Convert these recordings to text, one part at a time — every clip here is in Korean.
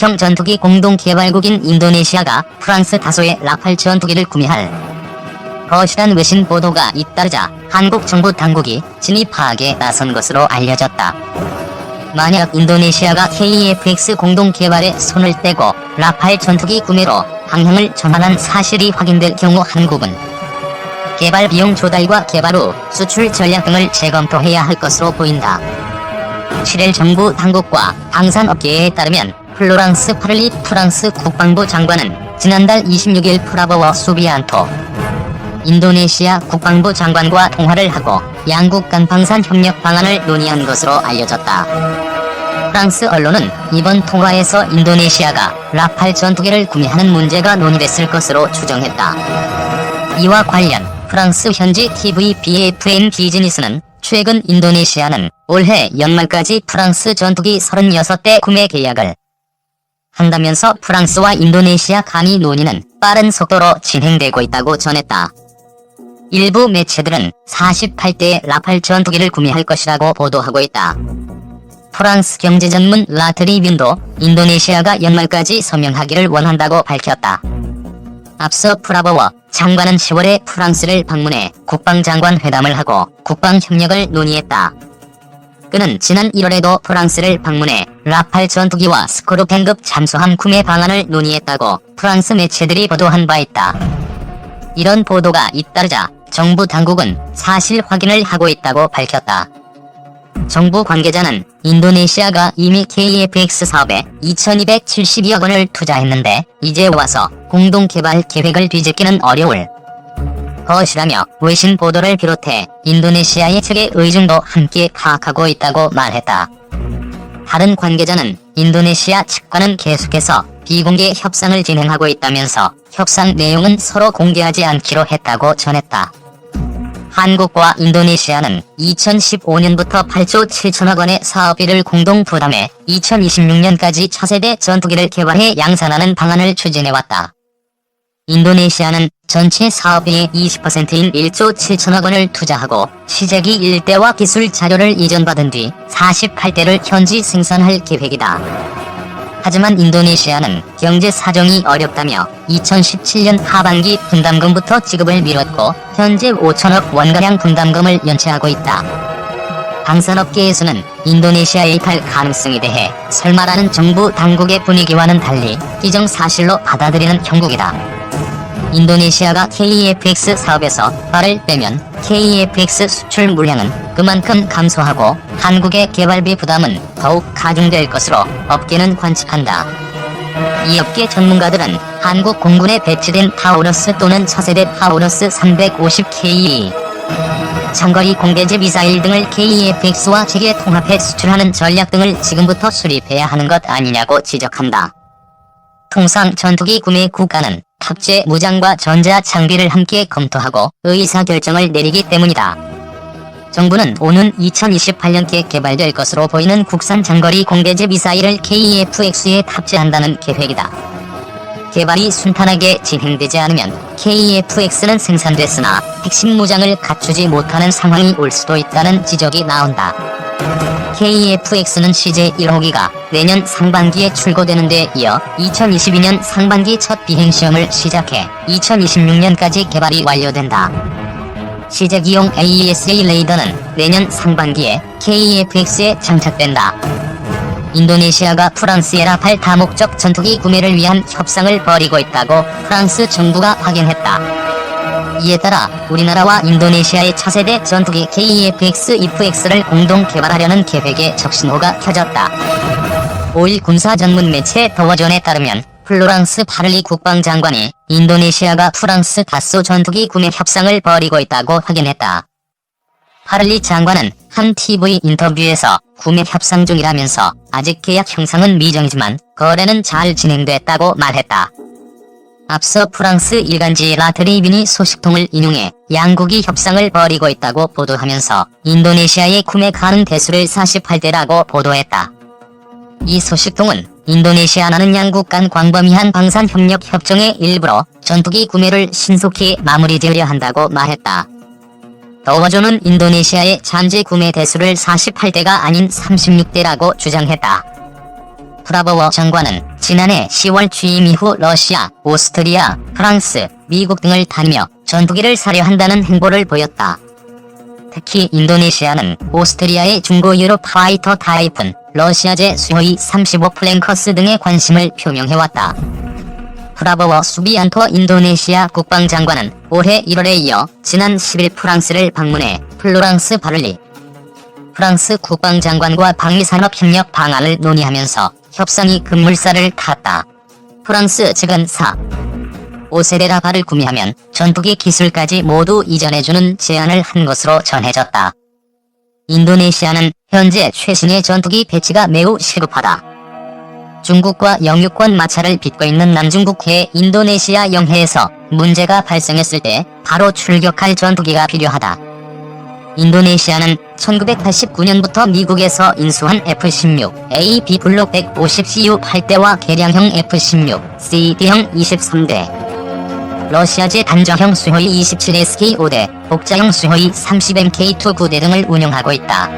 소식형 전투기 공동개발국인 인도네시아가 프랑스 다소의 라팔 전투기를 구매할 것이란 외신 보도가 잇따르자 한국 정부 당국이 진입 파악에 나선 것으로 알려졌다. 만약 인도네시아가 KEFX 공동개발에 손을 떼고 라팔 전투기 구매로 방향을 전환한 사실이 확인될 경우 한국은 개발 비용 조달과 개발 후 수출 전략 등을 재검토해야 할 것으로 보인다. 7일 정부 당국과 방산업계에 따르면 플로랑스 파를리 프랑스 국방부 장관은 지난달 26일 프라보와 수비안토 인도네시아 국방부 장관과 통화를 하고 양국 간 방산 협력 방안을 논의한 것으로 알려졌다. 프랑스 언론은 이번 통화에서 인도네시아가 라팔 전투기를 구매하는 문제가 논의됐을 것으로 추정했다. 이와 관련 프랑스 현지 TV BFM 비즈니스는 최근 인도네시아는 올해 연말까지 프랑스 전투기 36대 구매 계약을 한다면서 프랑스와 인도네시아 간의 논의는 빠른 속도로 진행되고 있다고 전했다. 일부 매체들은 48대의 라팔 전투기를 구매할 것이라고 보도하고 있다. 프랑스 경제 전문 라트리빈도 인도네시아가 연말까지 서명하기를 원한다고 밝혔다. 앞서 프라보워 장관은 10월에 프랑스를 방문해 국방장관 회담을 하고 국방협력을 논의했다. 그는 지난 1월에도 프랑스를 방문해 라팔 전투기와 스코르펜급 잠수함 구매 방안을 논의했다고 프랑스 매체들이 보도한 바 있다. 이런 보도가 잇따르자 정부 당국은 사실 확인을 하고 있다고 밝혔다. 정부 관계자는 인도네시아가 이미 KEFX 사업에 2272억 원을 투자했는데 이제 와서 공동개발 계획을 뒤집기는 어려울 것이라며 외신 보도를 비롯해 인도네시아의 측의 의중도 함께 파악하고 있다고 말했다. 다른 관계자는 인도네시아 측과는 계속해서 비공개 협상을 진행하고 있다면서 협상 내용은 서로 공개하지 않기로 했다고 전했다. 한국과 인도네시아는 2015년부터 8조 7천억 원의 사업비를 공동 부담해 2026년까지 차세대 전투기를 개발해 양산하는 방안을 추진해왔다. 인도네시아는 전체 사업비의 20%인 1조 7천억 원을 투자하고 시제기 1대와 기술 자료를 이전받은 뒤 48대를 현지 생산할 계획이다. 하지만 인도네시아는 경제 사정이 어렵다며 2017년 하반기 분담금부터 지급을 미뤘고 현재 5천억 원가량 분담금을 연체하고 있다. 방산업계에서는 인도네시아의 입할 가능성에 대해 설마라는 정부 당국의 분위기와는 달리 기정사실로 받아들이는 형국이다. 인도네시아가 KEFX 사업에서 발을 빼면 KEFX 수출 물량은 그만큼 감소하고 한국의 개발비 부담은 더욱 가중될 것으로 업계는 관측한다. 이 업계 전문가들은 한국 공군에 배치된 타우러스 또는 차세대 타우러스 350KE 장거리 공대지 미사일 등을 KEFX와 재계 통합해 수출하는 전략 등을 지금부터 수립해야 하는 것 아니냐고 지적한다. 통상 전투기 구매 국가는 탑재 무장과 전자 장비를 함께 검토하고 의사결정을 내리기 때문이다. 정부는 오는 2028년께 개발될 것으로 보이는 국산 장거리 공대지 미사일을 KEFX에 탑재한다는 계획이다. 개발이 순탄하게 진행되지 않으면 KEFX는 생산됐으나 핵심 무장을 갖추지 못하는 상황이 올 수도 있다는 지적이 나온다. KEFX는 CJ 1호기가 내년 상반기에 출고되는 데 이어 2022년 상반기 첫 비행시험을 시작해 2026년까지 개발이 완료된다. 시제기용 AESA 레이더는 내년 상반기에 KEFX에 장착된다. 인도네시아가 프랑스의 라팔 다목적 전투기 구매를 위한 협상을 벌이고 있다고 프랑스 정부가 확인했다. 이에 따라 우리나라와 인도네시아의 차세대 전투기 KEFX IFX를 공동 개발하려는 계획에 적신호가 켜졌다. 5일 군사 전문 매체 더워존에 따르면 플로랑스 파를리 국방장관이 인도네시아가 프랑스 다소 전투기 구매 협상을 벌이고 있다고 확인했다. 파를리 장관은 한 TV 인터뷰에서 구매 협상 중이라면서 아직 계약 형성은 미정이지만 거래는 잘 진행됐다고 말했다. 앞서 프랑스 일간지 라트리빈이 소식통을 인용해 양국이 협상을 벌이고 있다고 보도하면서 인도네시아의 구매 가능 대수를 48대라고 보도했다. 이 소식통은 인도네시아는 양국 간 광범위한 방산협력 협정의 일부로 전투기 구매를 신속히 마무리지으려 한다고 말했다. 더워존은 인도네시아의 잠재 구매 대수를 48대가 아닌 36대라고 주장했다. 프라보워 장관은 지난해 10월 취임 이후 러시아, 오스트리아, 프랑스, 미국 등을 다니며 전투기를 사려 한다는 행보를 보였다. 특히 인도네시아는 오스트리아의 중고 유럽 파이터 타이푼, 러시아제 수호이 35 플랭커스 등에 관심을 표명해왔다. 프라보워 수비안토 인도네시아 국방장관은 올해 1월에 이어 지난 10일 프랑스를 방문해 플로랑스 파를리 프랑스 국방장관과 방위산업협력 방안을 논의하면서 협상이 급물살을 탔다. 프랑스 측은 5세대 라팔을 구매하면 전투기 기술까지 모두 이전해주는 제안을 한 것으로 전해졌다. 인도네시아는 현재 최신의 전투기 배치가 매우 시급하다. 중국과 영유권 마찰을 빚고 있는 남중국해의 인도네시아 영해에서 문제가 발생했을 때 바로 출격할 전투기가 필요하다. 인도네시아는 1989년부터 미국에서 인수한 F-16A/B 블록 150CU 8대와 개량형 F-16C D형 23대, 러시아제 단정형 수호이 27SK 5대, 복자형 수호이 30MK2 9대 등을 운영하고 있다.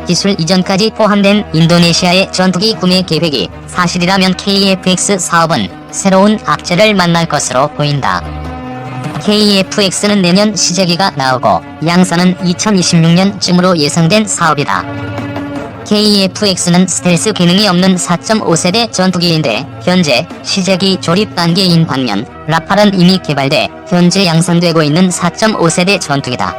기술 이전까지 포함된 인도네시아의 전투기 구매 계획이 사실이라면 KF-X 사업은 새로운 악재를 만날 것으로 보인다. KF-X는 내년 시제기가 나오고 양산은 2026년쯤으로 예상된 사업이다. KF-X는 스텔스 기능이 없는 4.5세대 전투기인데 현재 시제기 조립 단계인 반면 라팔은 이미 개발돼 현재 양산되고 있는 4.5세대 전투기다.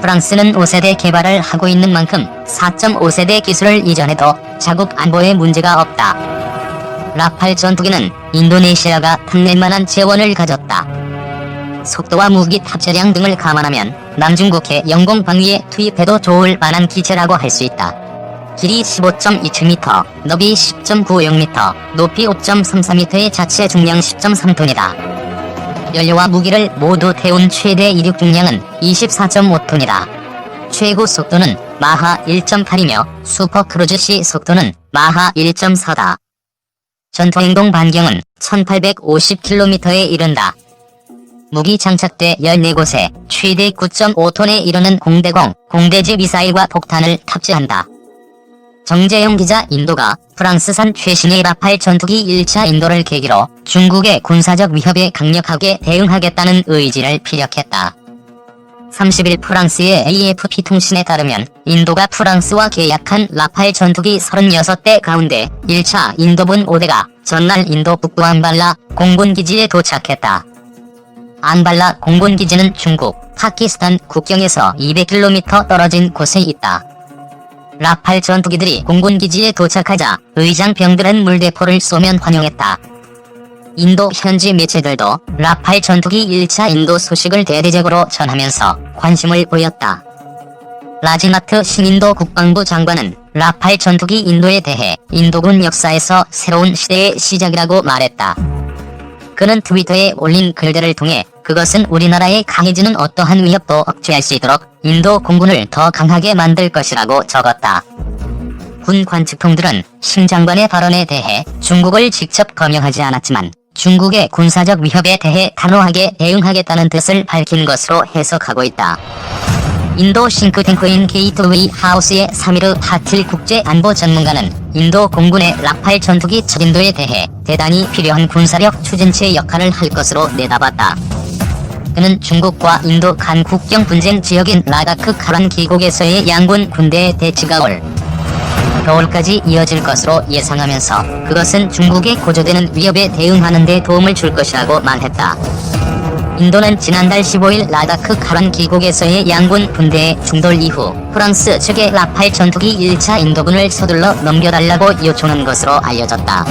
프랑스는 5세대 개발을 하고 있는 만큼 4.5세대 기술을 이전해도 자국 안보에 문제가 없다. 라팔 전투기는 인도네시아가 탐낼만한 재원을 가졌다. 속도와 무기 탑재량 등을 감안하면 남중국해 영공 방위에 투입해도 좋을 만한 기체라고 할 수 있다. 길이 15.27m, 너비 10.90m, 높이 5.33m의 자체 중량 10.3톤이다. 연료와 무기를 모두 태운 최대 이륙 중량은 24.5톤이다. 최고 속도는 마하 1.8이며 슈퍼크루즈 시 속도는 마하 1.4다. 전투행동 반경은 1850km에 이른다. 무기 장착대 14곳에 최대 9.5톤에 이르는 공대공, 공대지 미사일과 폭탄을 탑재한다. 정재영 기자. 인도가 프랑스산 최신의 라팔 전투기 1차 인도를 계기로 중국의 군사적 위협에 강력하게 대응하겠다는 의지를 피력했다. 30일 프랑스의 AFP 통신에 따르면 인도가 프랑스와 계약한 라팔 전투기 36대 가운데 1차 인도분 5대가 전날 인도 북부 안발라 공군기지에 도착했다. 안발라 공군기지는 중국, 파키스탄 국경에서 200km 떨어진 곳에 있다. 라팔 전투기들이 공군기지에 도착하자 의장병들은 물대포를 쏘면 환영했다. 인도 현지 매체들도 라팔 전투기 1차 인도 소식을 대대적으로 전하면서 관심을 보였다. 라지나트 신인도 국방부 장관은 라팔 전투기 인도에 대해 인도군 역사에서 새로운 시대의 시작이라고 말했다. 그는 트위터에 올린 글들을 통해 그것은 우리나라에 강해지는 어떠한 위협도 억제할 수 있도록 인도 공군을 더 강하게 만들 것이라고 적었다. 군 관측통들은 신 장관의 발언에 대해 중국을 직접 거명하지 않았지만 중국의 군사적 위협에 대해 단호하게 대응하겠다는 뜻을 밝힌 것으로 해석하고 있다. 인도 싱크탱크인 게이트웨이 하우스의 사미르 파틸 국제안보 전문가는 인도 공군의 라팔 전투기 첫 인도에 대해 대단히 필요한 군사력 추진체 역할을 할 것으로 내다봤다. 그는 중국과 인도 간 국경 분쟁 지역인 라다크 카란 계곡에서의 양군 군대의 대치가 올 겨울까지 이어질 것으로 예상하면서 그것은 중국의 고조되는 위협에 대응하는 데 도움을 줄 것이라고 말했다. 인도는 지난달 15일 라다크 카란 계곡에서의 양군 분대의 중돌 이후 프랑스 측의 라팔 전투기 1차 인도군을 서둘러 넘겨달라고 요청한 것으로 알려졌다.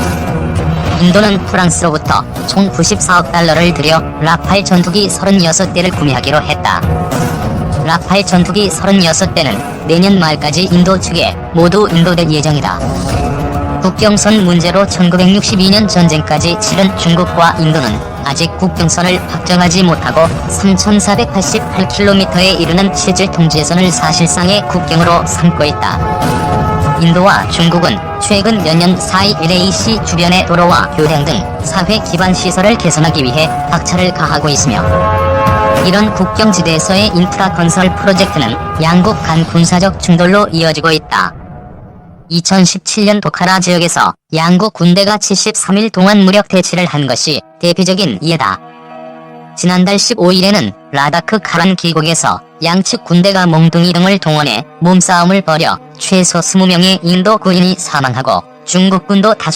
인도는 프랑스로부터 총 94억 달러를 들여 라팔 전투기 36대를 구매하기로 했다. 라팔 전투기 36대는 내년 말까지 인도 측에 모두 인도될 예정이다. 국경선 문제로 1962년 전쟁까지 치른 중국과 인도는 아직 국경선을 확정하지 못하고 3,488km에 이르는 실질 통제선을 사실상의 국경으로 삼고 있다. 인도와 중국은 최근 몇 년 사이 LAC 주변의 도로와 교량 등 사회 기반 시설을 개선하기 위해 박차를 가하고 있으며 이런 국경지대에서의 인프라 건설 프로젝트는 양국 간 군사적 충돌로 이어지고 있다. 2017년 포카라 지역에서 양국 군대가 73일 동안 무력 대치를 한 것이 대표적인 예다. 지난달 15일에는 라다크 카란 기곡에서 양측 군대가 몽둥이 등을 동원해 몸싸움을 벌여 최소 20명의 인도 군인이 사망하고 중국군도 다수